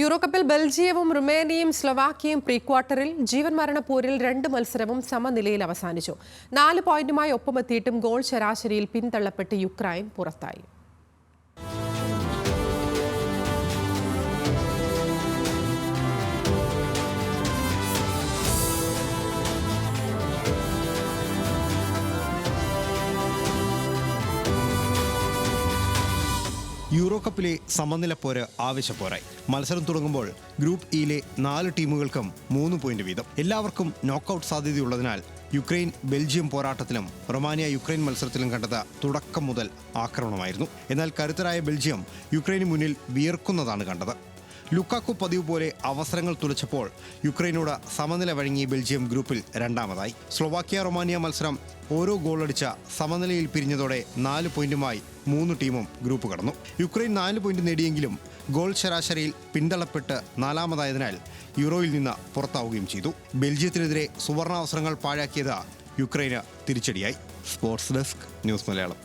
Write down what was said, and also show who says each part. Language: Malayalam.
Speaker 1: യൂറോ കപ്പിൽ ബെൽജിയവും റുമേനിയയും സ്ലൊവാക്യയും പ്രീ ക്വാർട്ടറിൽ ജീവൻ മരണ പോരിൽ 2 മത്സരവും സമനിലയിൽ അവസാനിച്ചു. 4 പോയിന്റുമായി ഒപ്പമെത്തിയിട്ടും ഗോൾ ശരാശരിയിൽ പിന്തള്ളപ്പെട്ട് യുക്രൈൻ പുറത്തായി.
Speaker 2: യൂറോ കപ്പിലെ സമനില പോര് ആവേശപ്പോരായി. മത്സരം തുടങ്ങുമ്പോൾ ഗ്രൂപ്പ് ഇയിലെ 4 ടീമുകൾക്കും 3 പോയിന്റ് വീതം. എല്ലാവർക്കും നോക്കൌട്ട് സാധ്യതയുള്ളതിനാൽ യുക്രൈൻ ബെൽജിയം പോരാട്ടത്തിലും റൊമാനിയ യുക്രൈൻ മത്സരത്തിലും കണ്ടത് തുടക്കം മുതൽ ആക്രമണമായിരുന്നു. എന്നാൽ കരുത്തരായ ബെൽജിയം യുക്രൈന് മുന്നിൽ വിയർക്കുന്നതാണ് കണ്ടത്. ലുക്കാക്കു പതിവ് പോലെ അവസരങ്ങൾ തുലച്ചപ്പോൾ യുക്രൈനോട് സമനില വഴങ്ങി ബെൽജിയം ഗ്രൂപ്പിൽ രണ്ടാമതായി. സ്ലൊവാക്യ റൊമാനിയ മത്സരം ഓരോ ഗോളടിച്ച സമനിലയിൽ പിരിഞ്ഞതോടെ 4 പോയിന്റുമായി 3 ടീമും ഗ്രൂപ്പ് കടന്നു. യുക്രൈൻ 4 പോയിന്റ് നേടിയെങ്കിലും ഗോൾ ശരാശരിയിൽ പിന്തള്ളപ്പെട്ട് 4-മതായതിനാൽ യൂറോയിൽ നിന്ന് പുറത്താവുകയും ചെയ്തു. ബെൽജിയത്തിനെതിരെ സുവർണാവസരങ്ങൾ പാഴാക്കിയത് യുക്രൈന് തിരിച്ചടിയായി. Sports desk, news Malayalam.